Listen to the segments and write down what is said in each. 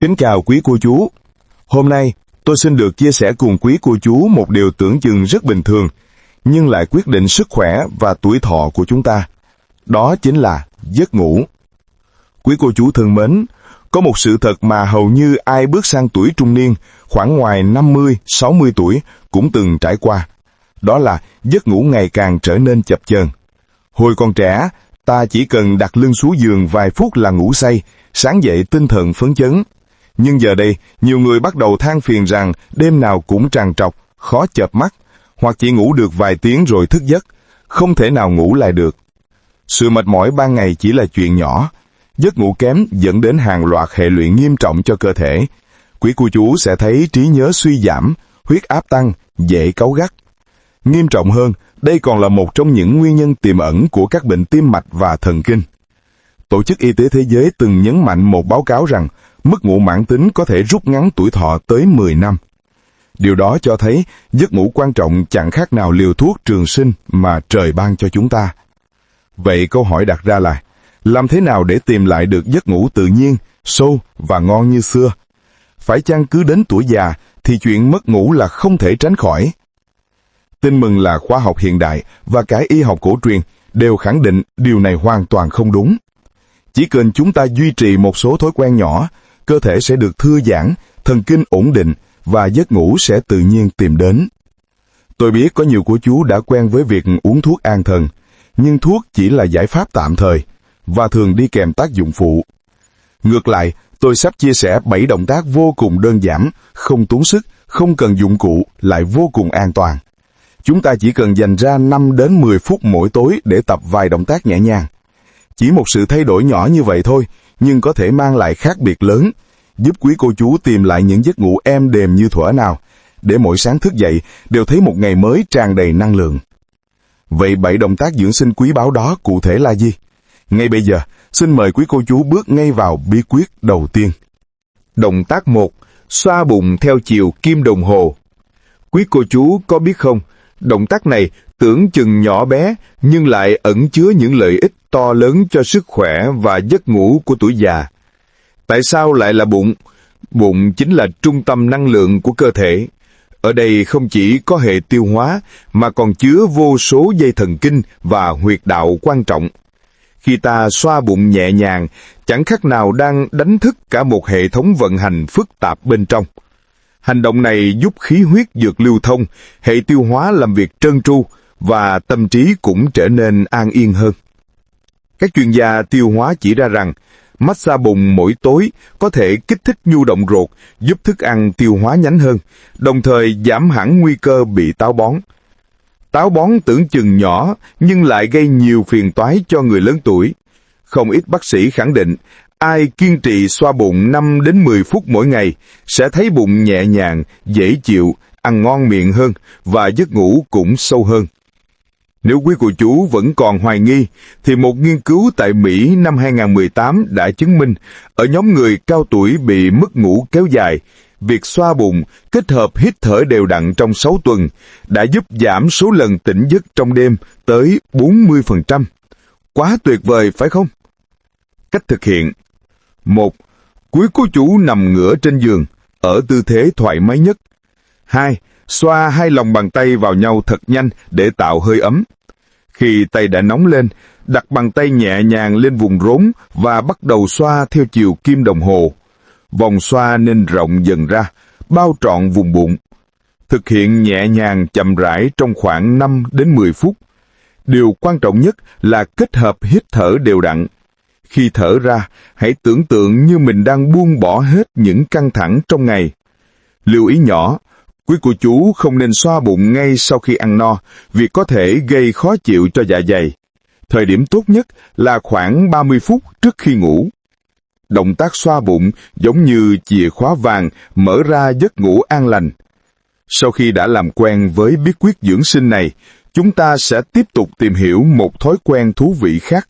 Kính chào quý cô chú. Hôm nay, tôi xin được chia sẻ cùng quý cô chú một điều tưởng chừng rất bình thường, nhưng lại quyết định sức khỏe và tuổi thọ của chúng ta. Đó chính là giấc ngủ. Quý cô chú thân mến, có một sự thật mà hầu như ai bước sang tuổi trung niên, khoảng ngoài 50, 60 tuổi, cũng từng trải qua. Đó là giấc ngủ ngày càng trở nên chập chờn. Hồi còn trẻ, ta chỉ cần đặt lưng xuống giường vài phút là ngủ say, sáng dậy tinh thần phấn chấn. Nhưng giờ đây, nhiều người bắt đầu than phiền rằng đêm nào cũng trằn trọc, khó chợp mắt, hoặc chỉ ngủ được vài tiếng rồi thức giấc, không thể nào ngủ lại được. Sự mệt mỏi ban ngày chỉ là chuyện nhỏ, giấc ngủ kém dẫn đến hàng loạt hệ lụy nghiêm trọng cho cơ thể. Quý cô chú sẽ thấy trí nhớ suy giảm, huyết áp tăng, dễ cáu gắt. Nghiêm trọng hơn, đây còn là một trong những nguyên nhân tiềm ẩn của các bệnh tim mạch và thần kinh. Tổ chức Y tế Thế giới từng nhấn mạnh một báo cáo rằng mất ngủ mãn tính có thể rút ngắn tuổi thọ tới 10 năm. Điều đó cho thấy giấc ngủ quan trọng chẳng khác nào liều thuốc trường sinh mà trời ban cho chúng ta. Vậy câu hỏi đặt ra là, làm thế nào để tìm lại được giấc ngủ tự nhiên, sâu và ngon như xưa? Phải chăng cứ đến tuổi già thì chuyện mất ngủ là không thể tránh khỏi? Tin mừng là khoa học hiện đại và cả y học cổ truyền đều khẳng định điều này hoàn toàn không đúng. Chỉ cần chúng ta duy trì một số thói quen nhỏ, cơ thể sẽ được thư giãn, thần kinh ổn định và giấc ngủ sẽ tự nhiên tìm đến. Tôi biết có nhiều của chú đã quen với việc uống thuốc an thần, nhưng thuốc chỉ là giải pháp tạm thời và thường đi kèm tác dụng phụ. Ngược lại, tôi sắp chia sẻ 7 động tác vô cùng đơn giản, không tốn sức, không cần dụng cụ, lại vô cùng an toàn. Chúng ta chỉ cần dành ra 5 đến 10 phút mỗi tối để tập vài động tác nhẹ nhàng. Chỉ một sự thay đổi nhỏ như vậy thôi, nhưng có thể mang lại khác biệt lớn, giúp quý cô chú tìm lại những giấc ngủ êm đềm như thuở nào, để mỗi sáng thức dậy đều thấy một ngày mới tràn đầy năng lượng. Vậy 7 động tác dưỡng sinh quý báu đó cụ thể là gì? Ngay bây giờ, xin mời quý cô chú bước ngay vào bí quyết đầu tiên. Động tác 1. Xoa bụng theo chiều kim đồng hồ. Quý cô chú có biết không, động tác này tưởng chừng nhỏ bé nhưng lại ẩn chứa những lợi ích to lớn cho sức khỏe và giấc ngủ của tuổi già. Tại sao lại là bụng? Bụng chính là trung tâm năng lượng của cơ thể. Ở đây không chỉ có hệ tiêu hóa mà còn chứa vô số dây thần kinh và huyệt đạo quan trọng. Khi ta xoa bụng nhẹ nhàng, chẳng khác nào đang đánh thức cả một hệ thống vận hành phức tạp bên trong. Hành động này giúp khí huyết dược lưu thông, hệ tiêu hóa làm việc trơn tru và tâm trí cũng trở nên an yên hơn. Các chuyên gia tiêu hóa chỉ ra rằng, massage bụng mỗi tối có thể kích thích nhu động ruột, giúp thức ăn tiêu hóa nhanh hơn, đồng thời giảm hẳn nguy cơ bị táo bón. Táo bón tưởng chừng nhỏ nhưng lại gây nhiều phiền toái cho người lớn tuổi. Không ít bác sĩ khẳng định, ai kiên trì xoa bụng 5 đến 10 phút mỗi ngày sẽ thấy bụng nhẹ nhàng, dễ chịu, ăn ngon miệng hơn và giấc ngủ cũng sâu hơn. Nếu quý cô chú vẫn còn hoài nghi, thì một nghiên cứu tại Mỹ năm 2018 đã chứng minh ở nhóm người cao tuổi bị mất ngủ kéo dài, việc xoa bụng kết hợp hít thở đều đặn trong 6 tuần đã giúp giảm số lần tỉnh giấc trong đêm tới 40%. Quá tuyệt vời phải không? Cách thực hiện. 1. Quý cô chú nằm ngửa trên giường, ở tư thế thoải mái nhất. 2. Xoa hai lòng bàn tay vào nhau thật nhanh để tạo hơi ấm. Khi tay đã nóng lên, đặt bàn tay nhẹ nhàng lên vùng rốn và bắt đầu xoa theo chiều kim đồng hồ. Vòng xoa nên rộng dần ra, bao trọn vùng bụng. Thực hiện nhẹ nhàng chậm rãi trong khoảng 5 đến 10 phút. Điều quan trọng nhất là kết hợp hít thở đều đặn. Khi thở ra, hãy tưởng tượng như mình đang buông bỏ hết những căng thẳng trong ngày. Lưu ý nhỏ, quý cô chú không nên xoa bụng ngay sau khi ăn no, vì có thể gây khó chịu cho dạ dày. Thời điểm tốt nhất là khoảng 30 phút trước khi ngủ. Động tác xoa bụng giống như chìa khóa vàng mở ra giấc ngủ an lành. Sau khi đã làm quen với bí quyết dưỡng sinh này, chúng ta sẽ tiếp tục tìm hiểu một thói quen thú vị khác.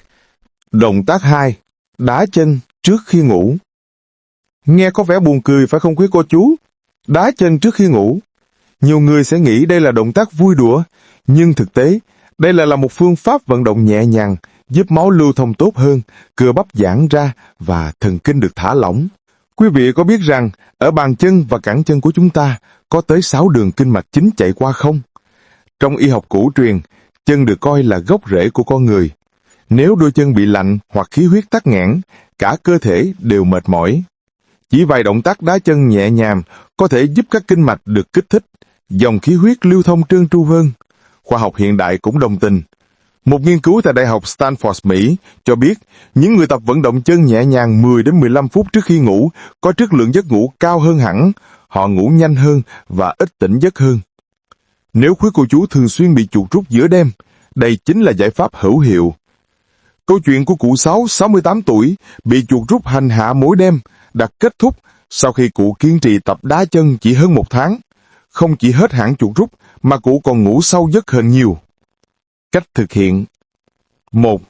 Động tác 2. Đá chân trước khi ngủ. Nghe có vẻ buồn cười phải không quý cô chú? Đá chân trước khi ngủ. Nhiều người sẽ nghĩ đây là động tác vui đùa, nhưng thực tế, đây là một phương pháp vận động nhẹ nhàng, giúp máu lưu thông tốt hơn, cơ bắp giãn ra và thần kinh được thả lỏng. Quý vị có biết rằng, ở bàn chân và cẳng chân của chúng ta có tới 6 đường kinh mạch chính chạy qua không? Trong y học cổ truyền, chân được coi là gốc rễ của con người. Nếu đôi chân bị lạnh hoặc khí huyết tắc nghẽn, cả cơ thể đều mệt mỏi. Chỉ vài động tác đá chân nhẹ nhàng có thể giúp các kinh mạch được kích thích, dòng khí huyết lưu thông trơn tru hơn. Khoa học hiện đại cũng đồng tình. Một nghiên cứu tại Đại học Stanford, Mỹ cho biết những người tập vận động chân nhẹ nhàng 10 đến 15 phút trước khi ngủ có chất lượng giấc ngủ cao hơn hẳn, họ ngủ nhanh hơn và ít tỉnh giấc hơn. Nếu quý cô chú thường xuyên bị chuột rút giữa đêm, đây chính là giải pháp hữu hiệu. Câu chuyện của cụ Sáu, 68 tuổi, bị chuột rút hành hạ mỗi đêm, đã kết thúc sau khi cụ kiên trì tập đá chân chỉ hơn 1 tháng. Không chỉ hết hẳn chuột rút, mà cụ còn ngủ sâu giấc hơn nhiều. Cách thực hiện: 1.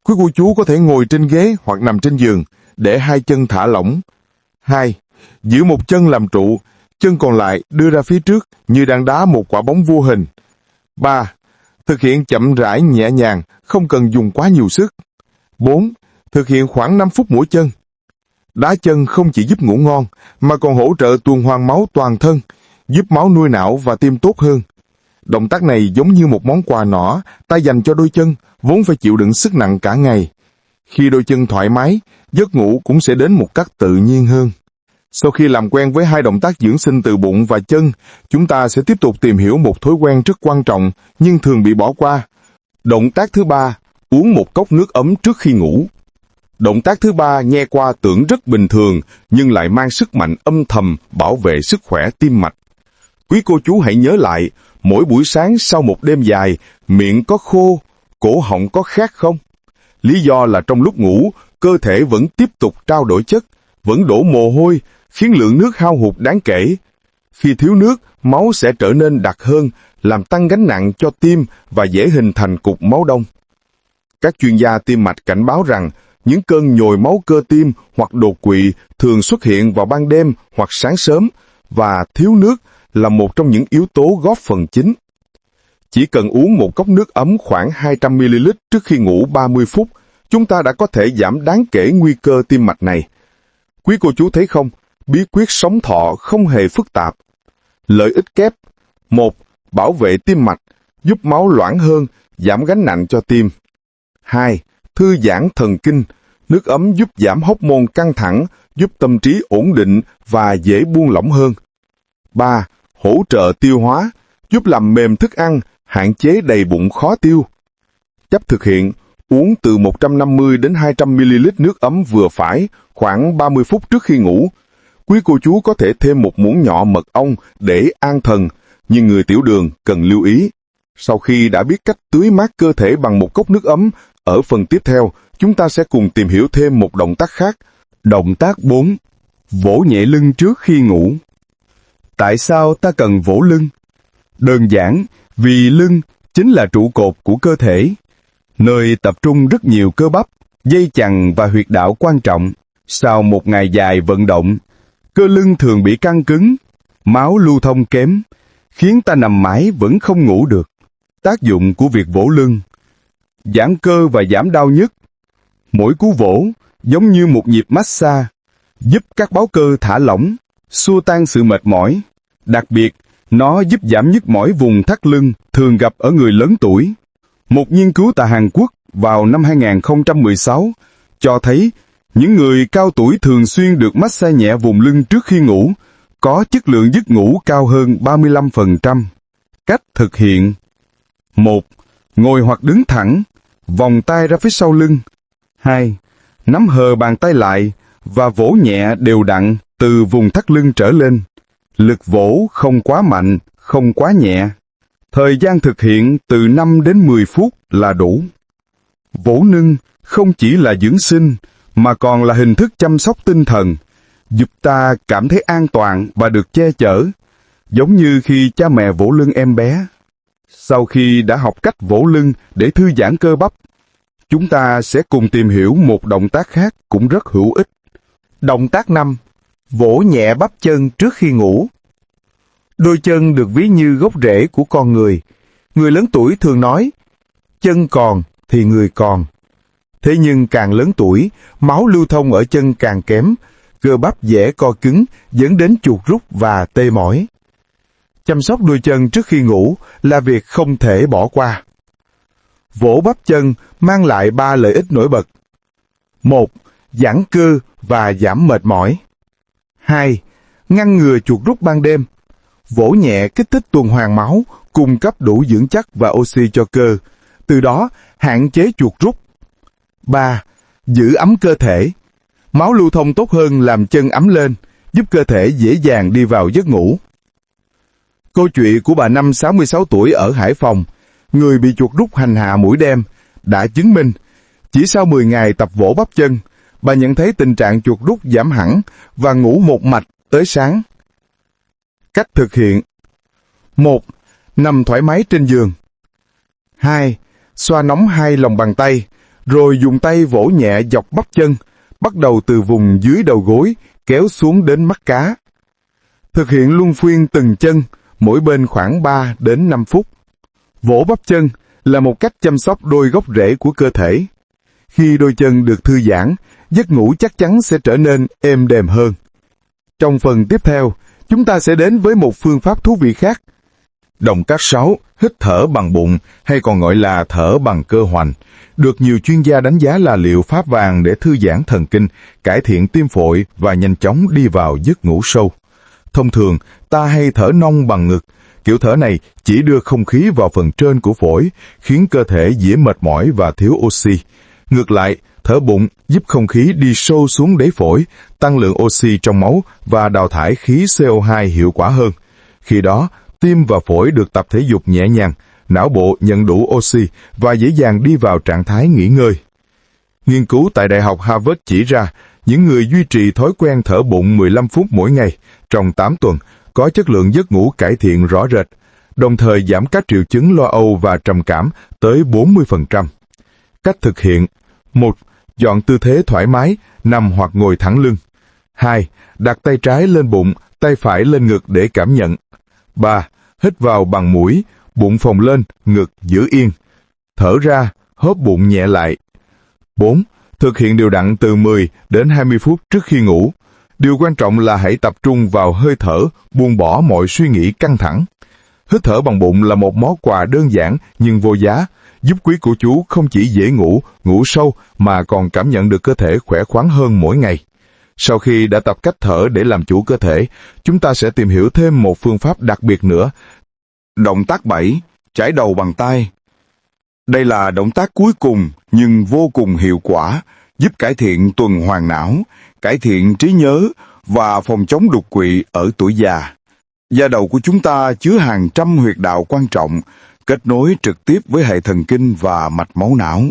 Quý cô chú có thể ngồi trên ghế hoặc nằm trên giường, để hai chân thả lỏng. 2. Giữ một chân làm trụ, chân còn lại đưa ra phía trước như đang đá một quả bóng vô hình. 3. Thực hiện chậm rãi nhẹ nhàng, không cần dùng quá nhiều sức. 4. Thực hiện khoảng 5 phút mỗi chân. Đá chân không chỉ giúp ngủ ngon, mà còn hỗ trợ tuần hoàn máu toàn thân, giúp máu nuôi não và tim tốt hơn. Động tác này giống như một món quà nhỏ ta dành cho đôi chân, vốn phải chịu đựng sức nặng cả ngày. Khi đôi chân thoải mái, giấc ngủ cũng sẽ đến một cách tự nhiên hơn. Sau khi làm quen với hai động tác dưỡng sinh từ bụng và chân, chúng ta sẽ tiếp tục tìm hiểu một thói quen rất quan trọng nhưng thường bị bỏ qua. Động tác thứ 3, uống một cốc nước ấm trước khi ngủ. Động tác thứ 3 nghe qua tưởng rất bình thường, nhưng lại mang sức mạnh âm thầm bảo vệ sức khỏe tim mạch. Quý cô chú hãy nhớ lại, mỗi buổi sáng sau một đêm dài, miệng có khô, cổ họng có khát không? Lý do là trong lúc ngủ, cơ thể vẫn tiếp tục trao đổi chất, vẫn đổ mồ hôi, khiến lượng nước hao hụt đáng kể. Khi thiếu nước, máu sẽ trở nên đặc hơn, làm tăng gánh nặng cho tim và dễ hình thành cục máu đông. Các chuyên gia tim mạch cảnh báo rằng, những cơn nhồi máu cơ tim hoặc đột quỵ thường xuất hiện vào ban đêm hoặc sáng sớm, và thiếu nước là một trong những yếu tố góp phần chính. Chỉ cần uống một cốc nước ấm khoảng 200ml trước khi ngủ 30 phút, chúng ta đã có thể giảm đáng kể nguy cơ tim mạch này. Quý cô chú thấy không, bí quyết sống thọ không hề phức tạp. Lợi ích kép: 1. Bảo vệ tim mạch, giúp máu loãng hơn, giảm gánh nặng cho tim. 2. Thư giãn thần kinh, nước ấm giúp giảm hormone căng thẳng, giúp tâm trí ổn định và dễ buông lỏng hơn. 3. Hỗ trợ tiêu hóa, giúp làm mềm thức ăn, hạn chế đầy bụng khó tiêu. Cách thực hiện: uống từ 150 đến 200ml nước ấm vừa phải, khoảng 30 phút trước khi ngủ. Quý cô chú có thể thêm một muỗng nhỏ mật ong để an thần, nhưng người tiểu đường cần lưu ý. Sau khi đã biết cách tưới mát cơ thể bằng một cốc nước ấm, ở phần tiếp theo, chúng ta sẽ cùng tìm hiểu thêm một động tác khác. Động tác 4. Vỗ nhẹ lưng trước khi ngủ. Tại sao ta cần vỗ lưng? Đơn giản, vì lưng chính là trụ cột của cơ thể, nơi tập trung rất nhiều cơ bắp, dây chằng và huyệt đạo quan trọng. Sau một ngày dài vận động, cơ lưng thường bị căng cứng, máu lưu thông kém, khiến ta nằm mãi vẫn không ngủ được. Tác dụng của việc vỗ lưng: giãn cơ và giảm đau nhức. Mỗi cú vỗ giống như một nhịp massage, giúp các báu cơ thả lỏng, xua tan sự mệt mỏi. Đặc biệt, nó giúp giảm nhức mỏi vùng thắt lưng thường gặp ở người lớn tuổi. Một nghiên cứu tại Hàn Quốc vào năm 2016 cho thấy những người cao tuổi thường xuyên được massage nhẹ vùng lưng trước khi ngủ có chất lượng giấc ngủ cao hơn 35%. Cách thực hiện: 1. Ngồi hoặc đứng thẳng, vòng tay ra phía sau lưng. 2. Nắm hờ bàn tay lại và vỗ nhẹ đều đặn từ vùng thắt lưng trở lên. Lực vỗ không quá mạnh, không quá nhẹ. Thời gian thực hiện từ 5 đến 10 phút là đủ. Vỗ lưng không chỉ là dưỡng sinh, mà còn là hình thức chăm sóc tinh thần, giúp ta cảm thấy an toàn và được che chở, giống như khi cha mẹ vỗ lưng em bé. Sau khi đã học cách vỗ lưng để thư giãn cơ bắp, chúng ta sẽ cùng tìm hiểu một động tác khác cũng rất hữu ích. Động tác 5. Vỗ nhẹ bắp chân trước khi ngủ. Đôi chân được ví như gốc rễ của con người. Người lớn tuổi thường nói, chân còn thì người còn. Thế nhưng càng lớn tuổi, máu lưu thông ở chân càng kém, cơ bắp dễ co cứng dẫn đến chuột rút và tê mỏi. Chăm sóc đôi chân trước khi ngủ là việc không thể bỏ qua. Vỗ bắp chân mang lại 3 lợi ích nổi bật. 1. Giãn cơ và giảm mệt mỏi. 2. Ngăn ngừa chuột rút ban đêm. Vỗ nhẹ kích thích tuần hoàn máu, cung cấp đủ dưỡng chất và oxy cho cơ, từ đó hạn chế chuột rút. 3. Giữ ấm cơ thể. Máu lưu thông tốt hơn làm chân ấm lên, giúp cơ thể dễ dàng đi vào giấc ngủ. Câu chuyện của bà Năm 66 tuổi ở Hải Phòng, người bị chuột rút hành hạ mỗi đêm, đã chứng minh chỉ sau 10 ngày tập vỗ bắp chân, bà nhận thấy tình trạng chuột rút giảm hẳn và ngủ một mạch tới sáng. Cách thực hiện: 1. Nằm thoải mái trên giường. 2. Xoa nóng 2 lòng bàn tay, rồi dùng tay vỗ nhẹ dọc bắp chân, bắt đầu từ vùng dưới đầu gối, kéo xuống đến mắt cá. Thực hiện luân phiên từng chân, mỗi bên khoảng 3 đến 5 phút. Vỗ bắp chân là một cách chăm sóc đôi gốc rễ của cơ thể. Khi đôi chân được thư giãn, giấc ngủ chắc chắn sẽ trở nên êm đềm hơn. Trong phần tiếp theo, chúng ta sẽ đến với một phương pháp thú vị khác. Động tác 6, hít thở bằng bụng, hay còn gọi là thở bằng cơ hoành, được nhiều chuyên gia đánh giá là liệu pháp vàng để thư giãn thần kinh, cải thiện tim phổi và nhanh chóng đi vào giấc ngủ sâu. Thông thường, ta hay thở nông bằng ngực. Kiểu thở này chỉ đưa không khí vào phần trên của phổi, khiến cơ thể dễ mệt mỏi và thiếu oxy. Ngược lại, thở bụng giúp không khí đi sâu xuống đáy phổi, tăng lượng oxy trong máu và đào thải khí CO2 hiệu quả hơn. Khi đó, tim và phổi được tập thể dục nhẹ nhàng, não bộ nhận đủ oxy và dễ dàng đi vào trạng thái nghỉ ngơi. Nghiên cứu tại Đại học Harvard chỉ ra, những người duy trì thói quen thở bụng 15 phút mỗi ngày trong 8 tuần có chất lượng giấc ngủ cải thiện rõ rệt, đồng thời giảm các triệu chứng lo âu và trầm cảm tới 40%. Cách thực hiện: 1. Chọn tư thế thoải mái, nằm hoặc ngồi thẳng lưng. 2. Đặt tay trái lên bụng, tay phải lên ngực để cảm nhận. 3. Hít vào bằng mũi, bụng phồng lên, ngực giữ yên. Thở ra, hớp bụng nhẹ lại. 4. Thực hiện đều đặn từ 10 đến 20 phút trước khi ngủ. Điều quan trọng là hãy tập trung vào hơi thở, buông bỏ mọi suy nghĩ căng thẳng. Hít thở bằng bụng là một món quà đơn giản nhưng vô giá, giúp quý cô chú không chỉ dễ ngủ, ngủ sâu mà còn cảm nhận được cơ thể khỏe khoắn hơn mỗi ngày. Sau khi đã tập cách thở để làm chủ cơ thể, chúng ta sẽ tìm hiểu thêm một phương pháp đặc biệt nữa. Động tác 7. Chải đầu bằng tay. Đây là động tác cuối cùng nhưng vô cùng hiệu quả, giúp cải thiện tuần hoàn não, cải thiện trí nhớ và phòng chống đột quỵ ở tuổi già. Da đầu của chúng ta chứa hàng trăm huyệt đạo quan trọng, kết nối trực tiếp với hệ thần kinh và mạch máu não.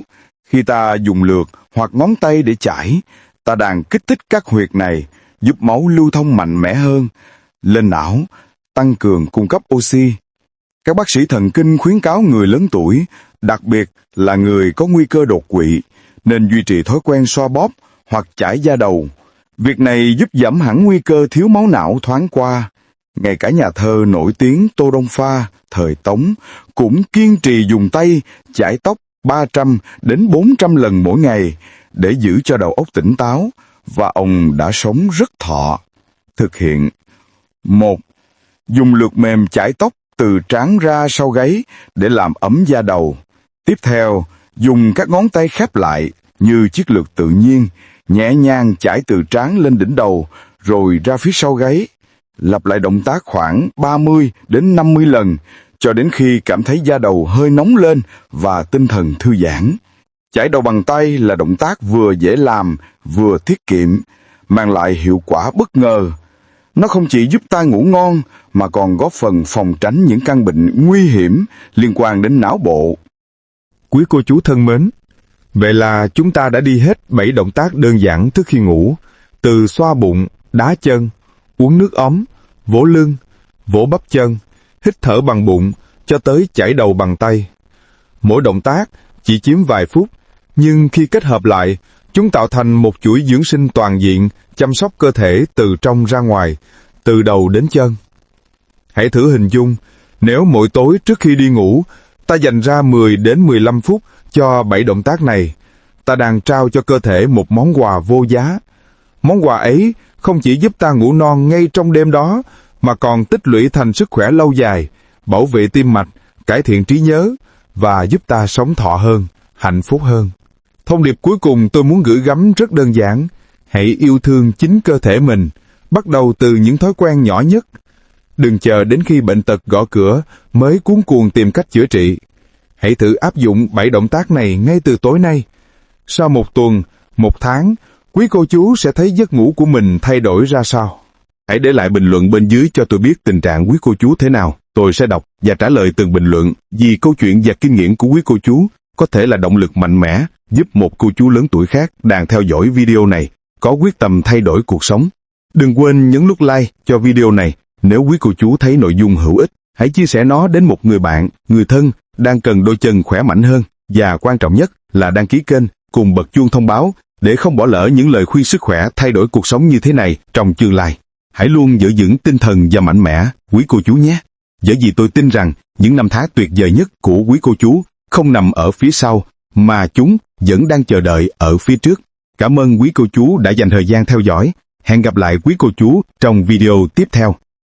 Khi ta dùng lược hoặc ngón tay để chải, ta đang kích thích các huyệt này, giúp máu lưu thông mạnh mẽ hơn lên não, tăng cường cung cấp oxy. Các bác sĩ thần kinh khuyến cáo người lớn tuổi, đặc biệt là người có nguy cơ đột quỵ, nên duy trì thói quen xoa bóp hoặc chải da đầu. Việc này giúp giảm hẳn nguy cơ thiếu máu não thoáng qua. Ngay cả nhà thơ nổi tiếng Tô Đông Pha, thời Tống, cũng kiên trì dùng tay chải tóc 300 đến 400 lần mỗi ngày để giữ cho đầu óc tỉnh táo, và ông đã sống rất thọ. Thực hiện: 1. Dùng lược mềm chải tóc từ trán ra sau gáy để làm ấm da đầu. Tiếp theo, dùng các ngón tay khép lại như chiếc lược tự nhiên, nhẹ nhàng chải từ trán lên đỉnh đầu, rồi ra phía sau gáy. Lặp lại động tác khoảng 30 đến 50 lần, cho đến khi cảm thấy da đầu hơi nóng lên và tinh thần thư giãn. Chải đầu bằng tay là động tác vừa dễ làm, vừa tiết kiệm, mang lại hiệu quả bất ngờ. Nó không chỉ giúp ta ngủ ngon, mà còn góp phần phòng tránh những căn bệnh nguy hiểm liên quan đến não bộ. Quý cô chú thân mến, vậy là chúng ta đã đi hết 7 động tác đơn giản trước khi ngủ, từ xoa bụng, đá chân, uống nước ấm, vỗ lưng, vỗ bắp chân, hít thở bằng bụng, cho tới chải đầu bằng tay. Mỗi động tác chỉ chiếm vài phút, nhưng khi kết hợp lại, chúng tạo thành một chuỗi dưỡng sinh toàn diện, chăm sóc cơ thể từ trong ra ngoài, từ đầu đến chân. Hãy thử hình dung, nếu mỗi tối trước khi đi ngủ, ta dành ra 10 đến 15 phút cho 7 động tác này, ta đang trao cho cơ thể một món quà vô giá. Món quà ấy không chỉ giúp ta ngủ ngon ngay trong đêm đó, mà còn tích lũy thành sức khỏe lâu dài, bảo vệ tim mạch, cải thiện trí nhớ và giúp ta sống thọ hơn, hạnh phúc hơn. Thông điệp cuối cùng tôi muốn gửi gắm rất đơn giản. Hãy yêu thương chính cơ thể mình, bắt đầu từ những thói quen nhỏ nhất. Đừng chờ đến khi bệnh tật gõ cửa mới cuống cuồng tìm cách chữa trị. Hãy thử áp dụng 7 động tác này ngay từ tối nay. Sau 1 tuần, 1 tháng, quý cô chú sẽ thấy giấc ngủ của mình thay đổi ra sao. Hãy để lại bình luận bên dưới cho tôi biết tình trạng quý cô chú thế nào. Tôi sẽ đọc và trả lời từng bình luận, vì câu chuyện và kinh nghiệm của quý cô chú có thể là động lực mạnh mẽ giúp một cô chú lớn tuổi khác đang theo dõi video này có quyết tâm thay đổi cuộc sống. Đừng quên nhấn nút like cho video này. Nếu quý cô chú thấy nội dung hữu ích, hãy chia sẻ nó đến một người bạn, người thân đang cần đôi chân khỏe mạnh hơn. Và quan trọng nhất là đăng ký kênh cùng bật chuông thông báo để không bỏ lỡ những lời khuyên sức khỏe thay đổi cuộc sống như thế này trong tương lai. Hãy luôn giữ vững tinh thần và mạnh mẽ, quý cô chú nhé. Bởi vì tôi tin rằng những năm tháng tuyệt vời nhất của quý cô chú không nằm ở phía sau, mà chúng vẫn đang chờ đợi ở phía trước. Cảm ơn quý cô chú đã dành thời gian theo dõi. Hẹn gặp lại quý cô chú trong video tiếp theo.